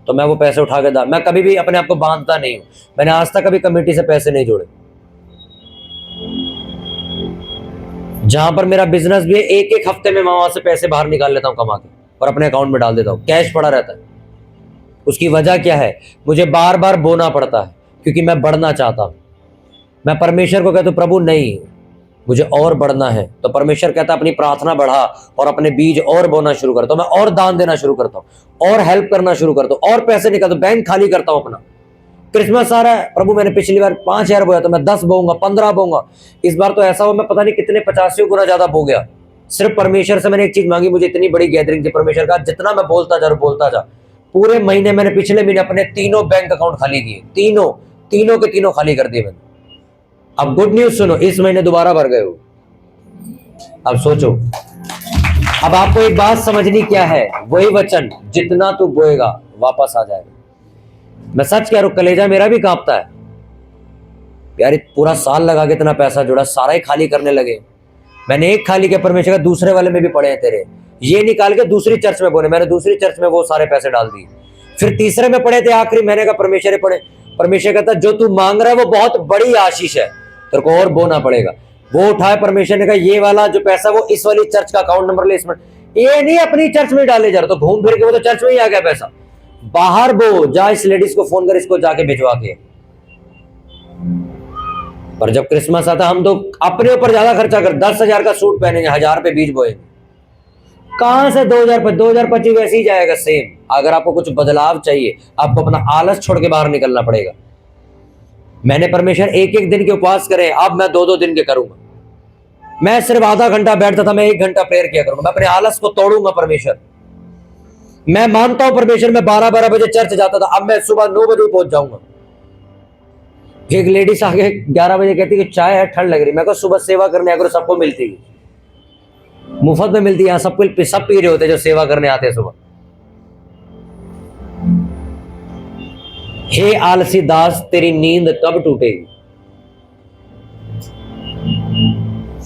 [SPEAKER 1] तो मैं वो पैसे उठा के दान, मैं कभी भी अपने आप को बांधता नहीं हूं। मैंने आज तक कभी कमेटी से पैसे नहीं जोड़े। जहां पर मेरा बिजनेस भी है, एक एक हफ्ते में मैं वहां से पैसे बाहर निकाल लेता हूं कमा के, और अपने अकाउंट में डाल देता हूं, कैश पड़ा रहता है। उसकी वजह क्या है? मुझे बार बार बोना पड़ता है, क्योंकि मैं बढ़ना चाहता हूं। मैं परमेश्वर को कहता हूं प्रभु नहीं, मुझे और बढ़ना है, तो परमेश्वर कहता है अपनी प्रार्थना बढ़ा और अपने बीज और बोना शुरू करता हूं, मैं और दान देना शुरू करता हूं, और हेल्प करना शुरू करता हूं, और पैसे निकालता हूं, बैंक खाली करता हूं अपना। क्रिसमस आ रहा है, प्रभु मैंने पिछली बार 5000 बोया, तो मैं 10 बोऊंगा, 15 बोऊंगा। इस बार तो ऐसा हो मैं पता नहीं कितने 85 गुना ज्यादा बो गया। सिर्फ परमेश्वर से मैंने एक चीज मांगी, मुझे इतनी बड़ी गैदरिंग थी, परमेश्वर का जितना मैं बोलता जा। पूरे महीने मैंने पिछले महीने अपने तीनों बैंक अकाउंट खाली किए, तीनों के तीनों खाली कर दिए मैंने। अब गुड न्यूज सुनो, इस महीने दोबारा भर गए हो। अब सोचो, अब आपको एक बात समझनी क्या है, वही वचन जितना तू बोएगा वापस आ जाएगा। मैं सच कह रहा हूं, कलेजा मेरा भी कांपता है यार, पूरा साल लगा के इतना पैसा जोड़ा, सारा ही खाली करने लगे। मैंने एक खाली के परमेश्वर का दूसरे वाले में भी पड़े हैं तेरे, ये निकाल के दूसरी चर्च में बोले, मैंने दूसरी चर्च में वो सारे पैसे डाल दिए। फिर तीसरे में पड़े थे, आखिरी महीने का परमेश्वर पड़े। परमेश्वर कहता जो तू मांग रहा है वो बहुत बड़ी आशीष है, तेरे को और बोना पड़ेगा। वो उठाए, परमेश्वर ने कहा ये वाला जो पैसा वो इस वाली चर्च का अकाउंट नंबर ले, इसमें ये नहीं अपनी चर्च में डाले जा रहा, तो घूम फिर के वो तो चर्च में ही आ गया पैसा। बाहर बो जा, इस लेडीज को फोन कर, इसको जाके भिजवा के। पर जब क्रिसमस आता हम तो अपने ऊपर ज्यादा खर्चा कर, 10,000 का सूट पहनेंगे, 1000 पे बीज बोएंगे, कहां से 2025 वैसे ही जाएगा सेम। अगर आपको कुछ बदलाव चाहिए, आपको अपना आलस छोड़ के बाहर निकलना पड़ेगा। मैंने परमेश्वर एक एक दिन के उपवास करे, अब मैं 2-2 दिन के करूंगा। मैं सिर्फ आधा घंटा बैठता था, मैं 1 घंटा प्रेयर किया करूंगा। मैं अपने आलस को तोड़ूंगा परमेश्वर। मैं मानता हूं परमेश्वर, मैं 12-12 बजे चर्च जाता था, अब मैं सुबह 9 बजे पहुंच जाऊंगा। एक लेडीज आगे 11 बजे कहती कि चाय है, ठंड लग रही। मैं कहा सुबह सेवा करने अगर सबको मिलती है, मुफ्त में मिलती है, यहाँ सब पी रहे होते जो सेवा करने आते हैं सुबह। हे आलसी दास, तेरी नींद कब टूटेगी?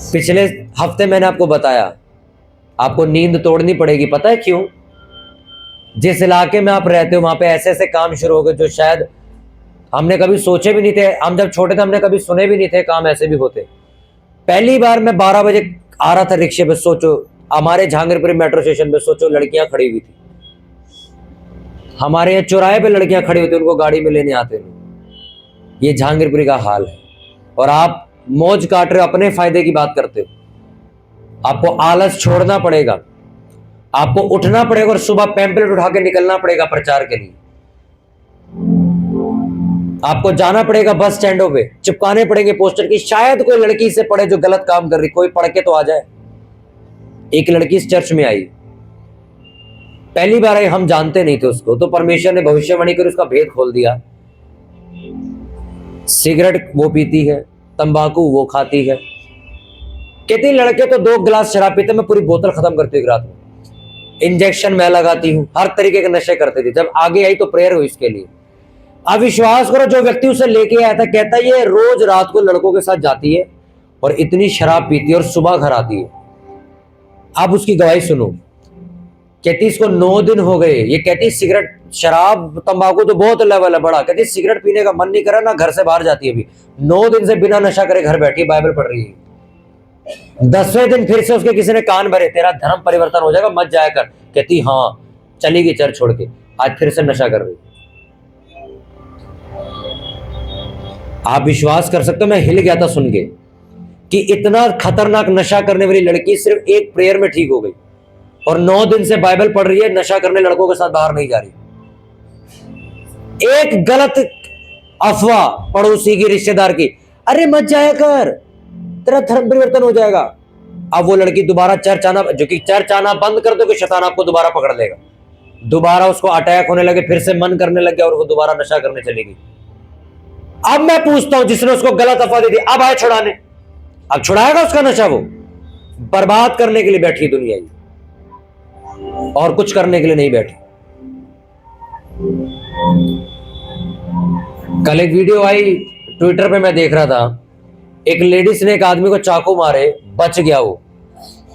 [SPEAKER 1] पिछले हफ्ते मैंने आपको बताया, आपको नींद तोड़नी पड़ेगी। पता है क्यों? जिस इलाके में आप रहते हो वहां पे ऐसे ऐसे काम शुरू हो गए जो शायद हमने कभी सोचे भी नहीं थे। हम जब छोटे थे हमने कभी सुने भी नहीं थे काम ऐसे भी होते। पहली बार मैं 12 बजे आ रहा था रिक्शे पे, सोचो हमारे जहांगीरपुरी मेट्रो स्टेशन पे, सोचो लड़कियां खड़ी हुई थी। हमारे यहाँ चौराहे पे लड़कियां खड़ी होती, उनको गाड़ी में लेने आते लोग। ये जहांगीरपुरी का हाल है। और आप मौज काट रहे हो, अपने फायदे की बात करते हो। आपको आलस छोड़ना पड़ेगा, आपको उठना पड़ेगा और सुबह पैम्पलेट उठा के निकलना पड़ेगा प्रचार के लिए। आपको जाना पड़ेगा बस स्टैंडों पे, चिपकाने पड़ेंगे पोस्टर की, शायद कोई लड़की से पढ़े जो गलत काम कर रही, कोई पढ़ के तो आ जाए। एक लड़की इस चर्च में आई, पहली बार आई, हम जानते नहीं थे उसको, तो परमेश्वर ने भविष्यवाणी कर उसका भेद खोल दिया। सिगरेट वो पीती है, तंबाकू वो खाती है। कहती लड़के तो 2 गिलास शराब पीते, मैं पूरी बोतल खत्म करती हूँ रात में। इंजेक्शन मैं लगाती हूँ, हर तरीके के नशे करती थी। जब आगे आई तो प्रेयर हुई इसके लिए। अब विश्वास करो, जो व्यक्ति उसे लेके आया था कहता ये रोज रात को लड़कों के साथ जाती है और इतनी शराब पीती है और सुबह घर आती है। अब उसकी गवाही सुनो। कहती इसको 9 दिन हो गए। ये कहती सिगरेट शराब तंबाकू तो बहुत लेवल है बड़ा, कहती सिगरेट पीने का मन नहीं करा ना, घर से बाहर जाती है। अभी 9 दिन से बिना नशा करे घर बैठी बाइबल पढ़ रही है। 10वें दिन फिर से उसके किसी ने कान भरे, तेरा धर्म परिवर्तन हो जाएगा, मत जाया कर। कहती हाँ, चली गई चर्च छोड़ के, आज फिर से नशा कर रही। आप विश्वास कर सकते हो, मैं हिल गया था सुन के कि इतना खतरनाक नशा करने वाली लड़की सिर्फ एक प्रेयर में ठीक हो गई और 9 दिन से बाइबल पढ़ रही है, नशा करने लड़कों के साथ बाहर नहीं जा रही। एक गलत अफवाह पड़ोसी की, रिश्तेदार की, अरे मत जाया कर, तेरा धर्म परिवर्तन हो जाएगा। अब वो लड़की दोबारा चर्च आना, जो कि चर्च आना बंद कर दो कि शैतान आपको दोबारा पकड़ लेगा। दोबारा उसको अटैक होने लगे, फिर से मन करने लग गया और वो दोबारा नशा करने चली गई। अब मैं पूछता हूं, जिसने उसको गलत अफवाह दी थी अब आए छुड़ाने, अब छुड़ाएगा उसका नशा? वो बर्बाद करने के लिए बैठी दुनिया ही, और कुछ करने के लिए नहीं बैठी। कल एक वीडियो आई ट्विटर पे, मैं देख रहा था, एक लेडीज ने एक आदमी को चाकू मारे, बच गया वो,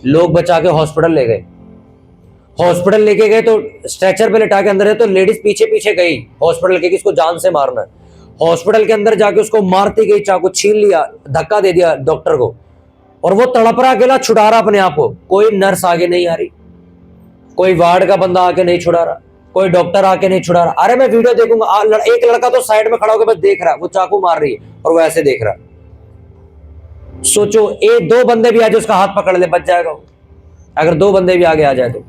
[SPEAKER 1] लोग बचा के हॉस्पिटल ले गए। हॉस्पिटल लेके गए तो स्ट्रेचर पे लिटा के अंदर है, तो लेडीज पीछे पीछे गई हॉस्पिटल के, किसको जान से मारना है। हॉस्पिटल के अंदर जाके उसको मारती गई, चाकू छीन लिया, धक्का दे दिया डॉक्टर को, और वो तड़प रहा अकेला, छुड़ा रहा अपने आप को। कोई नर्स आगे नहीं आ रही, कोई वार्ड का बंदा आके नहीं छुड़ा रहा, कोई डॉक्टर आके नहीं छुड़ा रहा। अरे मैं वीडियो देखूंगा, एक लड़का तो साइड में खड़ा होकर बस देख रहा है, वो चाकू मार रही है और वो ऐसे देख रहा है। सोचो, 1-2 बंदे भी आ जाए उसका हाथ पकड़ ले, बच जाएगा वो, अगर 2 बंदे भी आगे आ जाए तो।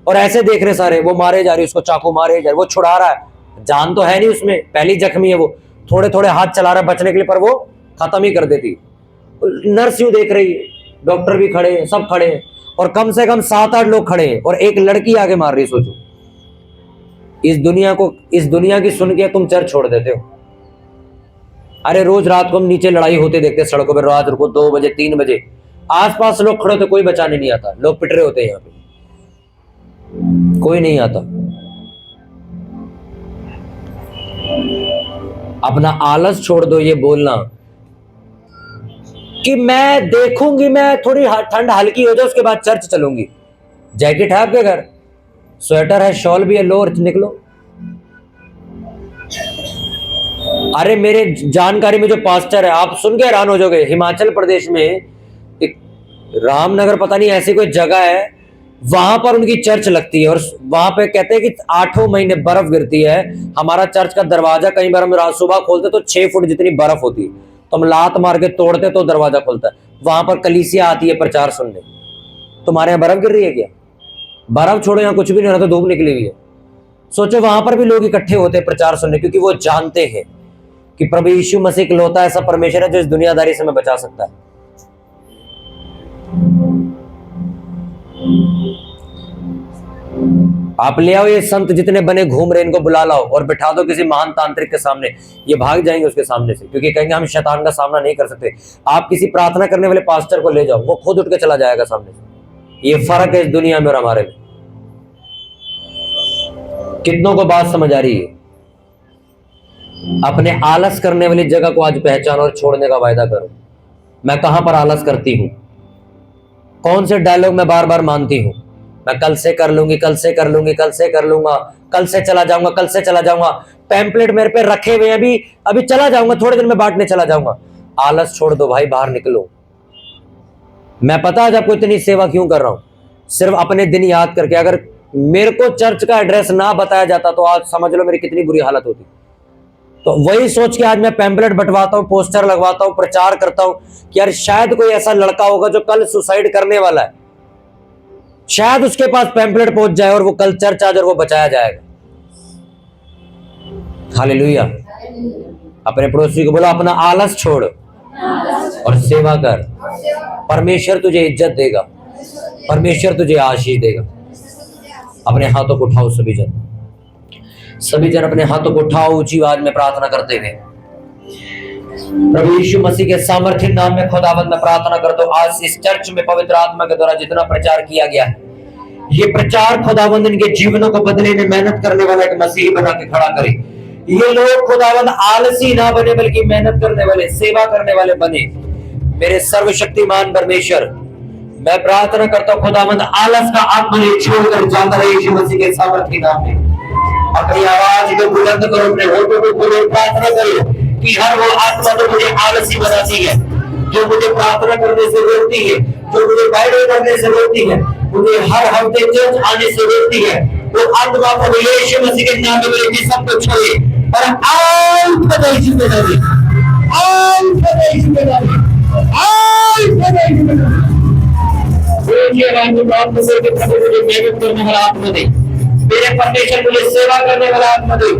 [SPEAKER 1] और ऐसे देख रहे सारे, वो मारे जा रही, उसको चाकू मारे जा रही, वो छुड़ा रहा है, जान तो है नहीं उसमें, पहली जख्मी है वो, थोड़े थोड़े हाथ चला रहा है बचने के लिए, पर वो खत्म ही कर देती। नर्स यूं देख रही है, डॉक्टर भी खड़े हैं, सब खड़े हैं, और कम से कम 7-8 लोग खड़े हैं, और एक लड़की आगे मार रही। सोचो, इस दुनिया की सुन के तुम चर्च छोड़ देते हो। अरे रोज रात को हम नीचे लड़ाई होते देखते सड़कों पर, रात को 2 बजे 3 बजे, आसपास लोग खड़े होते, कोई बचाने नहीं आता, लोग पिट रहे होते हैं, यहाँ पे कोई नहीं आता। अपना आलस छोड़ दो, ये बोलना कि मैं देखूंगी, मैं थोड़ी ठंड हल्की हो जाए उसके बाद चर्च चलूंगी। जैकेट है आपके घर, स्वेटर है, शॉल भी है, लो और निकलो। अरे मेरे जानकारी में जो पास्टर है, आप सुन के हैरान हो जाओगे, हिमाचल प्रदेश में एक रामनगर पता नहीं ऐसी कोई जगह है, वहां पर उनकी चर्च लगती है, और वहां पे कहते हैं कि 8 महीने बर्फ गिरती है। हमारा चर्च का दरवाजा कई बार हम रात सुबह खोलते तो 6 फुट जितनी बर्फ होती है, तो हम लात मार के तोड़ते तो दरवाजा खुलता है। वहां पर कलीसिया आती है प्रचार सुनने। तुम्हारे यहाँ बर्फ गिर रही है क्या? बर्फ छोड़ो, यहाँ कुछ भी नहीं हो रहा, तो धूप निकली हुई है। सोचो, वहां पर भी लोग इकट्ठे होते हैं प्रचार सुनने, क्योंकि वो जानते हैं कि प्रभु यीशु मसीह इकलौता ऐसा परमेश्वर है जो इस दुनियादारी से हमें बचा सकता है। आप ले आओ ये संत जितने बने घूम रहे, इनको बुला लाओ और बिठा दो किसी महान तांत्रिक के सामने, ये भाग जाएंगे उसके सामने से, क्योंकि कहेंगे हम शैतान का सामना नहीं कर सकते। आप किसी प्रार्थना करने वाले पास्टर को ले जाओ, वो खुद उठ के चला जाएगा सामने से। ये फर्क है इस दुनिया में और हमारे में। कितनों को बात समझ आ रही है? अपने आलस करने वाली जगह को आज पहचानो और छोड़ने का वायदा करो। मैं कहां पर आलस करती हूं? कौन से डायलॉग मैं बार बार मानती हूं? मैं कल से कर लूंगी, कल से कर लूंगी, कल से कर लूंगा, कल से चला जाऊंगा, कल से चला जाऊंगा। पैम्पलेट मेरे पे रखे हुए हैं, अभी चला जाऊंगा, थोड़े दिन में बांटने चला जाऊंगा। आलस छोड़ दो भाई, बाहर निकलो। मैं पता आज आपको इतनी सेवा क्यों कर रहा हूं, सिर्फ अपने दिन याद करके। अगर मेरे को चर्च का एड्रेस ना बताया जाता तो आज समझ लो मेरी कितनी बुरी हालत होती। तो वही सोच के आज मैं पैम्पलेट बंटवाता हूं, पोस्टर लगवाता हूं, प्रचार करता हूं कि यार शायद कोई ऐसा लड़का होगा जो कल सुसाइड करने वाला है, शायद उसके पास पैम्पलेट पहुंच जाए और वो कल चर्च आ जाए और वो बचाया जाएगा। हालेलुया। अपने पड़ोसी को बोलो अपना आलस छोड़ और सेवा कर, परमेश्वर तुझे इज्जत देगा, परमेश्वर तुझे आशीष देगा। अपने हाथों को उठाओ सभी जन अपने हाथों को उठाओ ऊंची आवाज में प्रार्थना करते हुए। प्रभु यीशु मसीह के सामर्थ्य नाम में खुदावंद मैं प्रार्थना करता हूं, आज इस चर्च में पवित्र आत्मा के द्वारा जितना प्रचार किया गया है, ये प्रचार खुदावंद इनके जीवनों को बदलने में मेहनत करने वाला एक मसीही बना के खड़ा करे। ये लोग खुदावंद आलसी ना बने, बल्कि मेहनत करने वाले, सेवा करने वाले बने। मेरे सर्वशक्तिमान परमेश्वर, मैं प्रार्थना करता हूं खुदावंद आलस का आत्मा छोड़कर जाता रहे यीशु मसीह के सामर्थ्य नाम में। अपनी आवाज को बुलंद करो, अपने होठों को खोलो, प्रार्थना करो कि हर वो आत्मा जो मुझे आलसी बनाती है, जो मुझे प्रार्थना करने से रोकती है, जो मुझे बाइबल पढ़ने से रोकती है, मुझे हर हफ्ते चर्च आने से रोकती है, वो आत्मा प्रभु यीशु मसीह के नाम में मेरे सबको छोड़े और आल प्रदेश में जाए, आल प्रदेश में जाए, आल प्रदेश में जाए। ये बात मुझे प्रभु मुझे मेहनत करने वाला आत्मा दे, मेरे परमेश्वर मुझे सेवा करने वाला आत्मा दे।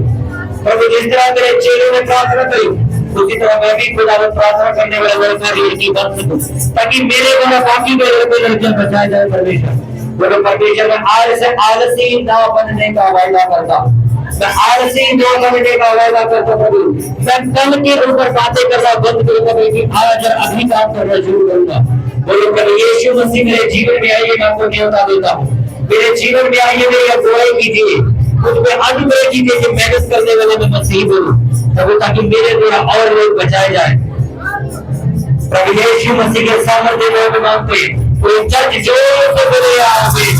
[SPEAKER 1] प्रभु जिस तरह मेरे चेलों ने प्रार्थना करी, उसी तरह मैं भी खुदावंद प्रार्थना करने वाला लड़का लड़की बन सकूं, ताकि मेरे द्वारा बाकी के लड़के बचाए जाए। परमेश्वर परमेश्वर मैं आज से आलसी ना बनने का वायदा करता, मैं आलसी ना बनने का वायदा करता। प्रभु मैं कल के ऊपर बातें करना बंद करूंगा, बल्कि आज अभी काम करना शुरू करूंगा। बोलो प्रभु यीशु मसीह मेरे जीवन में आइए, मैं आपको न्योता देता हूँ, मेरे जीवन में आइए, मेरी अगुवाई कीजिए, मुझ में अनुग्रह कीजिए कि मेहनत करने वाले मैं मसीह बनूं प्रभु, ताकि मेरे द्वारा और लोग बचाए जाए। प्रभु यीशु मसीह के सामर्थ्य में मांगते हैं, कोई चर्च जोर से बोले आमीन।